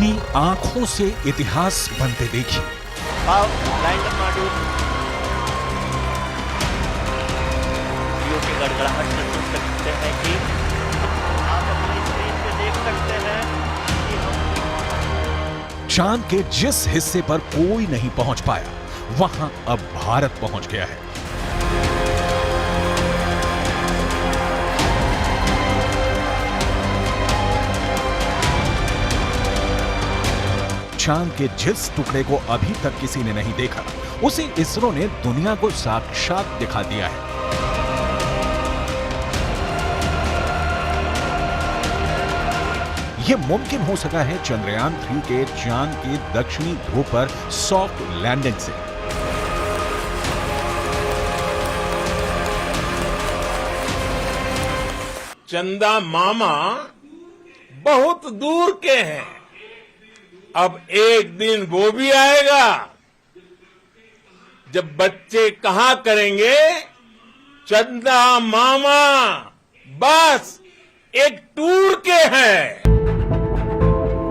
अपनी आंखों से इतिहास बनते देखिए। लैंडर मॉड्यूल की गड़गड़ाहट से सुन सकते हैं कि आप अपनी स्क्रीन पे देख सकते हैं कि हम चांद के जिस हिस्से पर कोई नहीं पहुंच पाया, वहां अब भारत पहुंच गया है। चांद के जिस टुकड़े को अभी तक किसी ने नहीं देखा, उसे इसरो ने दुनिया को साक्षात दिखा दिया है। यह मुमकिन हो सका है चंद्रयान 3 के चांद के दक्षिणी ध्रुव पर सॉफ्ट लैंडिंग से। चंदा मामा बहुत दूर के हैं, अब एक दिन वो भी आएगा जब बच्चे कहा करेंगे, चंदा मामा बस एक टूर के हैं।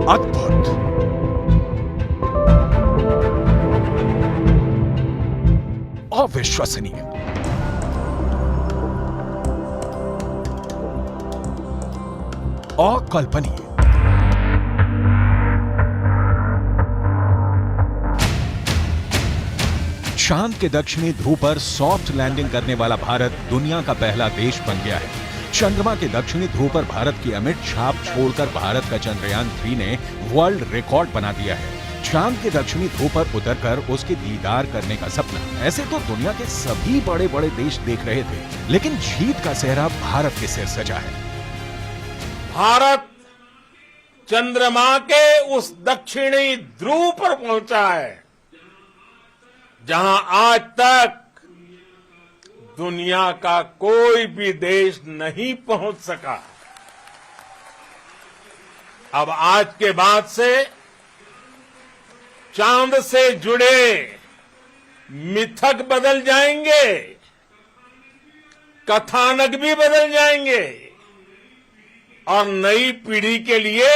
अद्भुत, अविश्वसनीय, अकल्पनीय। चांद के दक्षिणी ध्रुव पर सॉफ्ट लैंडिंग करने वाला भारत दुनिया का पहला देश बन गया है। चंद्रमा के दक्षिणी ध्रुव पर भारत की अमिट छाप छोड़कर भारत का चंद्रयान 3 ने वर्ल्ड रिकॉर्ड बना दिया है। चांद के दक्षिणी ध्रुव पर उतरकर उसके दीदार करने का सपना ऐसे तो दुनिया के सभी बड़े बड़े देश देख रहे थे, लेकिन जीत का सेहरा भारत के सिर सजा है। भारत चंद्रमा के उस दक्षिणी ध्रुव पर पहुंचा है जहां आज तक दुनिया का कोई भी देश नहीं पहुंच सका। अब आज के बाद से चांद से जुड़े मिथक बदल जाएंगे, कथानक भी बदल जाएंगे और नई पीढ़ी के लिए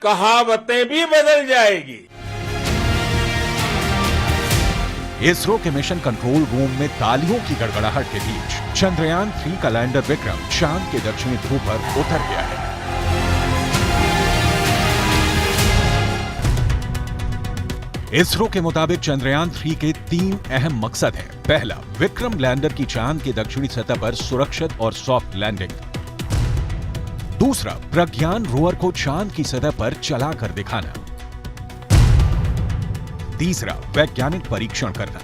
कहावतें भी बदल जाएगी। इसरो के मिशन कंट्रोल रूम में तालियों की गड़गड़ाहट के बीच चंद्रयान 3 का लैंडर विक्रम चांद के दक्षिणी ध्रुव पर उतर गया है। इसरो के मुताबिक चंद्रयान 3 के 3 अहम मकसद हैं। पहला, विक्रम लैंडर की चांद की दक्षिणी सतह पर सुरक्षित और सॉफ्ट लैंडिंग। दूसरा, प्रज्ञान रोवर को चांद की सतह पर चलाकर दिखाना। तीसरा, वैज्ञानिक परीक्षण करना।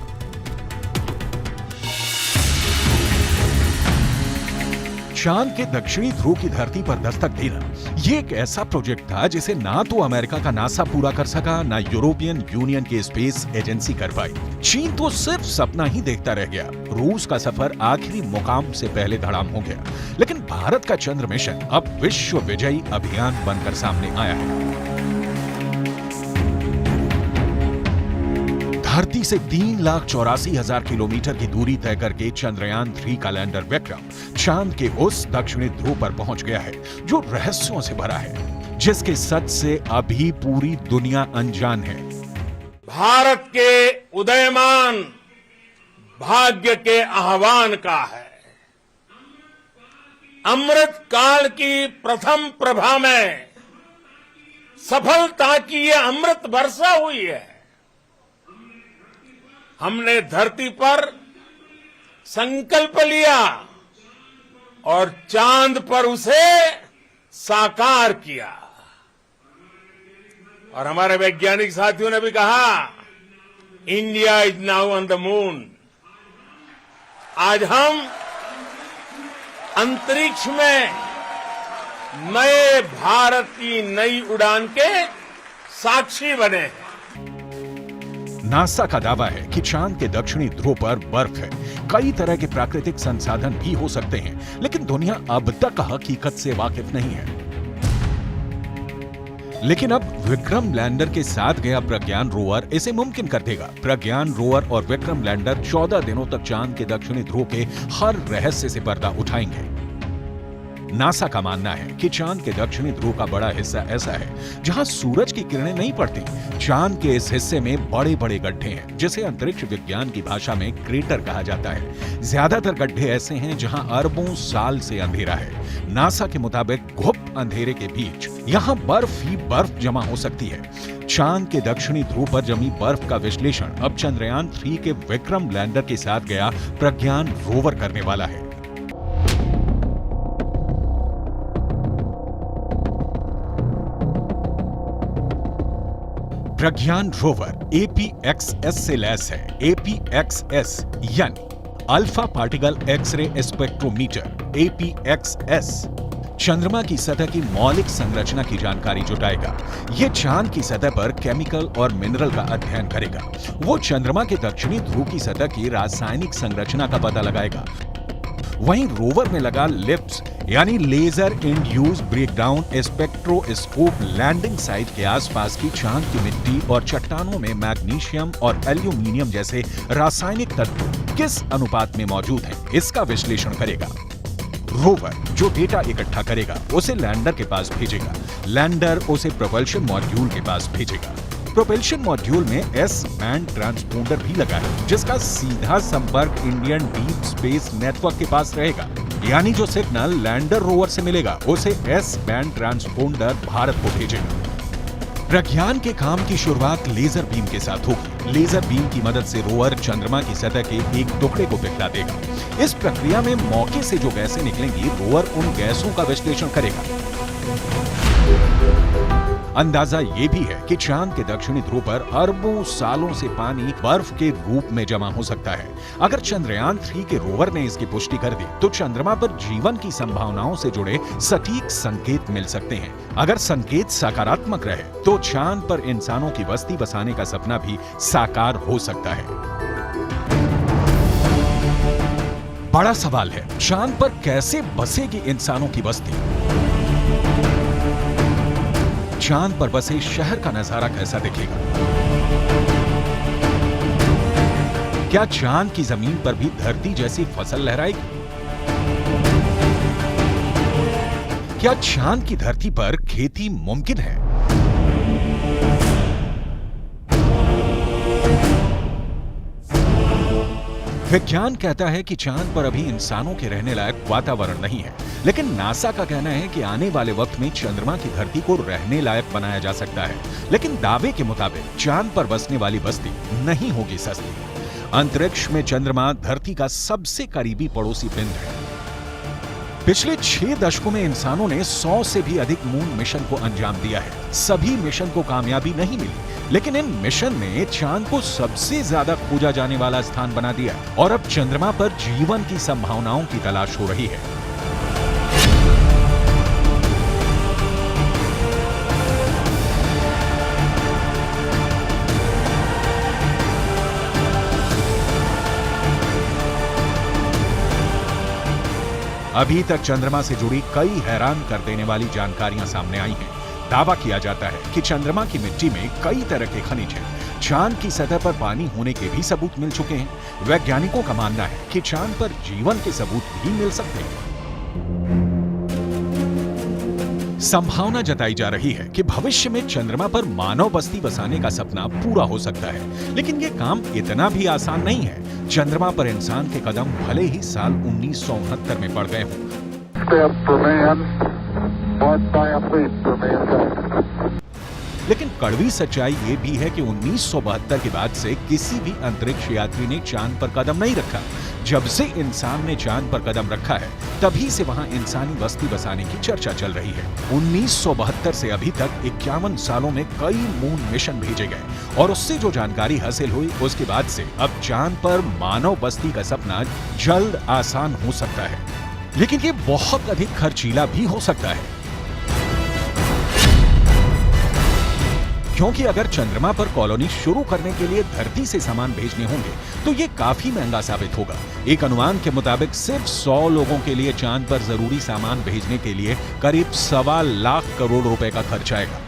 चांद के दक्षिणी ध्रुव की धरती पर दस्तक देना यह एक ऐसा प्रोजेक्ट था जिसे ना तो अमेरिका का नासा पूरा कर सका, ना यूरोपियन यूनियन की स्पेस एजेंसी कर पाई। चीन तो सिर्फ सपना ही देखता रह गया। रूस का सफर आखिरी मुकाम से पहले धड़ाम हो गया, लेकिन भारत का चंद्र मिशन अब विश्व विजयी अभियान बनकर सामने आया है। धरती से 3,84,000 किलोमीटर की दूरी तय करके चंद्रयान 3 का लैंडर विक्रम चांद के उस दक्षिणी ध्रुव पर पहुंच गया है जो रहस्यों से भरा है, जिसके सच से अभी पूरी दुनिया अनजान है। भारत के उदयमान भाग्य के आह्वान का है। अमृत काल की प्रथम प्रभा में सफलता की यह अमृत वर्षा हुई है। हमने धरती पर संकल्प लिया और चांद पर उसे साकार किया। और हमारे वैज्ञानिक साथियों ने भी कहा, India is now on the moon. आज हम अंतरिक्ष में नए भारत की नई उड़ान के साक्षी बने हैं। नासा का दावा है कि चांद के दक्षिणी ध्रुव पर बर्फ है। कई तरह के प्राकृतिक संसाधन भी हो सकते हैं, लेकिन दुनिया अब तक हकीकत से वाकिफ नहीं है। लेकिन अब विक्रम लैंडर के साथ गया प्रज्ञान रोवर इसे मुमकिन कर देगा। प्रज्ञान रोवर और विक्रम लैंडर 14 दिनों तक चांद के दक्षिणी ध्रुव के हर रहस्य से पर्दा उठाएंगे। नासा का मानना है कि चांद के दक्षिणी ध्रुव का बड़ा हिस्सा ऐसा है जहां सूरज की किरणें नहीं पड़ती। चांद के इस हिस्से में बड़े बड़े गड्ढे हैं जिसे अंतरिक्ष विज्ञान की भाषा में क्रेटर कहा जाता है। ज्यादातर गड्ढे ऐसे हैं जहां अरबों साल से अंधेरा है। नासा के मुताबिक घुप अंधेरे के बीच यहाँ बर्फ ही बर्फ जमा हो सकती है। चांद के दक्षिणी ध्रुव पर जमी बर्फ का विश्लेषण अब चंद्रयान 3 के विक्रम लैंडर के साथ गया प्रज्ञान रोवर करने वाला है। प्रज्ञान रोवर APXS से लैस है। APXS यानी alpha particle X-ray spectrometer. APXS चंद्रमा की सतह की मौलिक संरचना की जानकारी जुटाएगा। यह चांद की सतह पर केमिकल और मिनरल का अध्ययन करेगा। वो चंद्रमा के दक्षिणी ध्रुव की सतह की रासायनिक संरचना का पता लगाएगा। वहीं रोवर में लगा लिप्स यानी laser induced breakdown spectroscope landing site के आसपास की चांद की मिट्टी और चट्टानों में मैग्नीशियम और एल्यूमिनियम जैसे रासायनिक तत्व किस अनुपात में मौजूद हैं, इसका विश्लेषण करेगा। रोवर जो डेटा इकट्ठा करेगा उसे लैंडर के पास भेजेगा। लैंडर उसे प्रोपल्शन मॉड्यूल के पास भेजेगा। प्रोपल्शन मॉड्यूल में एस बैंड ट्रांसपोंडर भी लगा है जिसका सीधा संपर्क इंडियन डीप स्पेस नेटवर्क के पास रहेगा। यानी जो सिग्नल लैंडर रोवर से मिलेगा उसे एस बैंड ट्रांसपोंडर भारत को भेजेगा। प्रज्ञान के काम की शुरुआत लेजर बीम के साथ होगी। लेजर बीम की मदद से रोवर चंद्रमा की सतह के एक टुकड़े को पिघला देगा। इस प्रक्रिया में मौके से जो गैसें निकलेंगी, रोवर उन गैसों का विश्लेषण करेगा। अंदाजा ये भी है कि चांद के दक्षिणी ध्रुव पर अरबों सालों से पानी बर्फ के रूप में जमा हो सकता है। अगर चंद्रयान 3 के रोवर ने इसकी पुष्टि कर दी तो चंद्रमा पर जीवन की संभावनाओं से जुड़े सटीक संकेत मिल सकते हैं। अगर संकेत सकारात्मक रहे तो चांद पर इंसानों की बस्ती बसाने का सपना भी साकार हो सकता है। बड़ा सवाल है, चांद पर कैसे बसेगी इंसानों की बस्ती? चांद पर बसे शहर का नजारा कैसा दिखेगा? क्या चांद की जमीन पर भी धरती जैसी फसल लहराएगी? क्या चांद की धरती पर खेती मुमकिन है? विज्ञान कहता है कि चांद पर अभी इंसानों के रहने लायक वातावरण नहीं है, लेकिन नासा का कहना है कि आने वाले वक्त में चंद्रमा की धरती को रहने लायक बनाया जा सकता है। लेकिन दावे के मुताबिक चांद पर बसने वाली बस्ती नहीं होगी सस्ती। अंतरिक्ष में चंद्रमा धरती का सबसे करीबी पड़ोसी पिंड है। पिछले 6 दशकों में इंसानों ने 100 से भी अधिक मून मिशन को अंजाम दिया है। सभी मिशन को कामयाबी नहीं मिली, लेकिन इन मिशन ने चांद को सबसे ज्यादा खोजा जाने वाला स्थान बना दिया और अब चंद्रमा पर जीवन की संभावनाओं की तलाश हो रही है। अभी तक चंद्रमा से जुड़ी कई हैरान कर देने वाली जानकारियां सामने आई हैं। दावा किया जाता है कि चंद्रमा की मिट्टी में कई तरह के खनिज हैं। चांद की सतह पर पानी होने के भी सबूत मिल चुके हैं। वैज्ञानिकों का मानना है कि चांद पर जीवन के सबूत भी मिल सकते हैं। संभावना जताई जा रही है कि भविष्य में चंद्रमा पर मानव बस्ती बसाने का सपना पूरा हो सकता है, लेकिन यह काम इतना भी आसान नहीं है। चंद्रमा पर इंसान के कदम भले ही साल 1969 में पड़ गए हों, लेकिन कड़वी सच्चाई ये भी है कि 1972 के बाद से किसी भी अंतरिक्ष यात्री ने चांद पर कदम नहीं रखा। जब से इंसान ने चांद पर कदम रखा है तभी से वहां इंसानी बस्ती बसाने की चर्चा चल रही है। 1972 से अभी तक 51 सालों में कई मून मिशन भेजे गए और उससे जो जानकारी हासिल हुई उसके बाद से अब चांद पर मानव बस्ती का सपना जल्द आसान हो सकता है, लेकिन ये बहुत अधिक खर्चीला भी हो सकता है। क्योंकि अगर चंद्रमा पर कॉलोनी शुरू करने के लिए धरती से सामान भेजने होंगे तो ये काफी महंगा साबित होगा। एक अनुमान के मुताबिक सिर्फ 100 लोगों के लिए चांद पर जरूरी सामान भेजने के लिए करीब 1.25 लाख करोड़ रुपए का खर्च आएगा।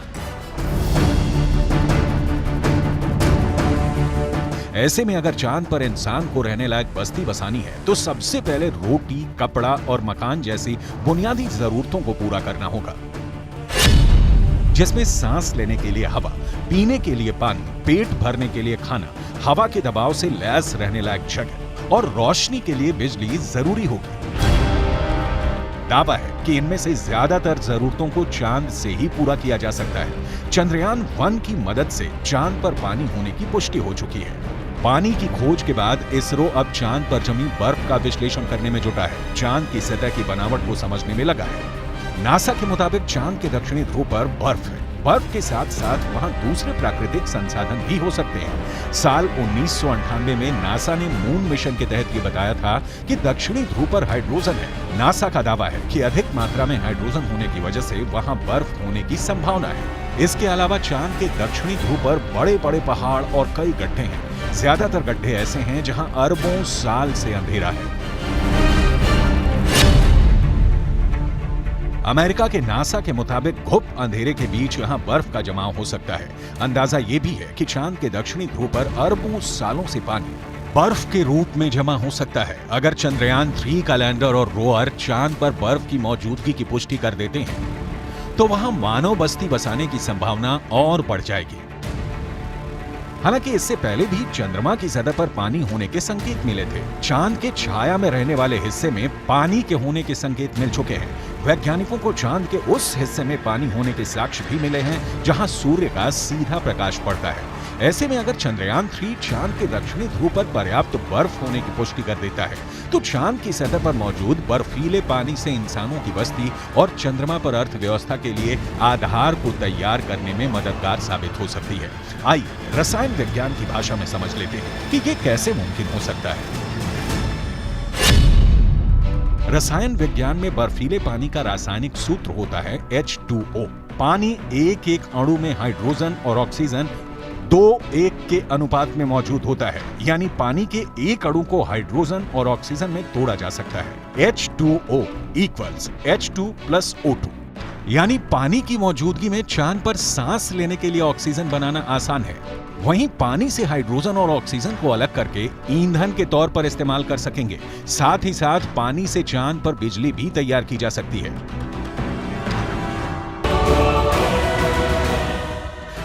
ऐसे में अगर चांद पर इंसान को रहने लायक बस्ती बसानी है तो सबसे पहले रोटी, कपड़ा और मकान जैसी बुनियादी जरूरतों को पूरा करना होगा, जिसमें सांस लेने के लिए हवा, पीने के लिए पानी, पेट भरने के लिए खाना, हवा के दबाव से लैस रहने लायक जगह और रोशनी के लिए बिजली जरूरी होगी। दावा है कि इनमें से ज्यादातर जरूरतों को चांद से ही पूरा किया जा सकता है। चंद्रयान 1 की मदद से चांद पर पानी होने की पुष्टि हो चुकी है। पानी की खोज के बाद इसरो अब चांद पर जमी बर्फ का विश्लेषण करने में जुटा है, चांद की सतह की बनावट को समझने में लगा है। नासा के मुताबिक चांद के दक्षिणी ध्रुव पर बर्फ है। बर्फ के साथ साथ वहां दूसरे प्राकृतिक संसाधन भी हो सकते हैं। साल 1998 में नासा ने मून मिशन के तहत ये बताया था कि दक्षिणी ध्रुव पर हाइड्रोजन है। नासा का दावा है कि अधिक मात्रा में हाइड्रोजन होने की वजह से वहां बर्फ होने की संभावना है। इसके अलावा चांद के दक्षिणी ध्रुव पर बड़े-बड़े पहाड़ और कई गड्ढे हैं। ज्यादातर गड्ढे ऐसे हैं जहां अरबों साल से अंधेरा है। अमेरिका के नासा के मुताबिक घुप अंधेरे के बीच यहां बर्फ का जमाव हो सकता है। अंदाजा यह भी है कि चांद के दक्षिणी ध्रुव पर अरबों सालों से पानी बर्फ के रूप में जमा हो सकता है। अगर चंद्रयान 3 का लैंडर और रोवर चांद पर बर्फ की मौजूदगी की पुष्टि कर देते हैं तो वहां मानव बस्ती बसाने की संभावना और बढ़ जाएगी। हालांकि इससे पहले भी चंद्रमा की सतह पर पानी होने के संकेत मिले थे। चांद के छाया में रहने वाले हिस्से में पानी के होने के संकेत मिल चुके हैं। वैज्ञानिकों को चांद के उस हिस्से में पानी होने के साक्ष्य भी मिले हैं जहां सूर्य का सीधा प्रकाश पड़ता है। ऐसे में अगर चंद्रयान 3 चांद के दक्षिणी ध्रुव पर पर्याप्त बर्फ होने की पुष्टि कर देता है तो चांद की सतह पर मौजूद बर्फीले पानी से इंसानों की बस्ती और चंद्रमा पर अर्थव्यवस्था के लिए आधार को तैयार करने में मददगार साबित हो सकती है। आइए रसायन विज्ञान की भाषा में समझ लेते हैं कि ये कैसे मुमकिन हो सकता है। रसायन विज्ञान में बर्फीले पानी का रासायनिक सूत्र होता है H2O। पानी एक एक अणु में हाइड्रोजन और ऑक्सीजन 2:1 के अनुपात में मौजूद होता है, यानी पानी के एक अणु को हाइड्रोजन और ऑक्सीजन में तोड़ा जा सकता है। H2O = H2+O2, यानी पानी की मौजूदगी में चांद पर सांस लेने के लिए ऑक्सीजन बनाना आसान है। वहीं पानी से हाइड्रोजन और ऑक्सीजन को अलग करके ईंधन के तौर पर इस्तेमाल कर सकेंगे। साथ ही साथ पानी से चांद पर बिजली भी तैयार की जा सकती है।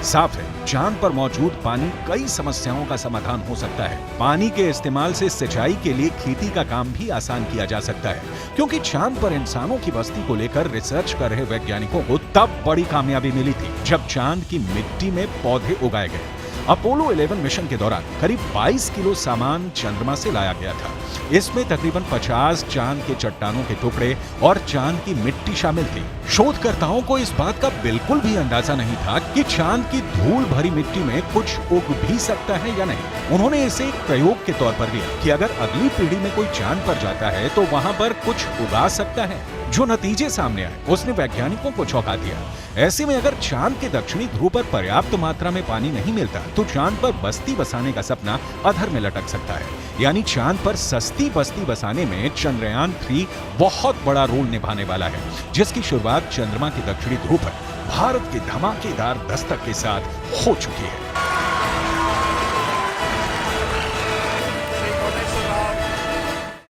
साफ है, चांद पर मौजूद पानी कई समस्याओं का समाधान हो सकता है। पानी के इस्तेमाल से सिंचाई के लिए खेती का काम भी आसान किया जा सकता है, क्योंकि चांद पर इंसानों की बस्ती को लेकर रिसर्च कर रहे वैज्ञानिकों को तब बड़ी कामयाबी मिली थी जब चांद की मिट्टी में पौधे उगाए गए। अपोलो 11 मिशन के दौरान करीब 22 किलो सामान चंद्रमा से लाया गया था। इसमें तकरीबन 50 चांद के चट्टानों के टुकड़े और चांद की मिट्टी शामिल थी। शोधकर्ताओं को इस बात का बिल्कुल भी अंदाजा नहीं था कि चांद की धूल भरी मिट्टी में कुछ उग भी सकता है या नहीं। उन्होंने इसे एक प्रयोग के तौर पर लिया कि अगर अगली पीढ़ी में कोई चांद पर जाता है तो वहां पर कुछ उगा सकता है। जो नतीजे सामने आए उसने वैज्ञानिकों को चौंका दिया। ऐसे में अगर चांद के दक्षिणी ध्रुव पर पर्याप्त मात्रा में पानी नहीं मिलता तो चांद पर बस्ती बसाने का सपना अधर में लटक सकता है। यानी चांद पर सस्ती बस्ती बसाने में चंद्रयान 3 बहुत बड़ा रोल निभाने वाला है, जिसकी शुरुआत चंद्रमा के दक्षिणी ध्रुव पर भारत के धमाकेदार दस्तक के साथ हो चुकी है।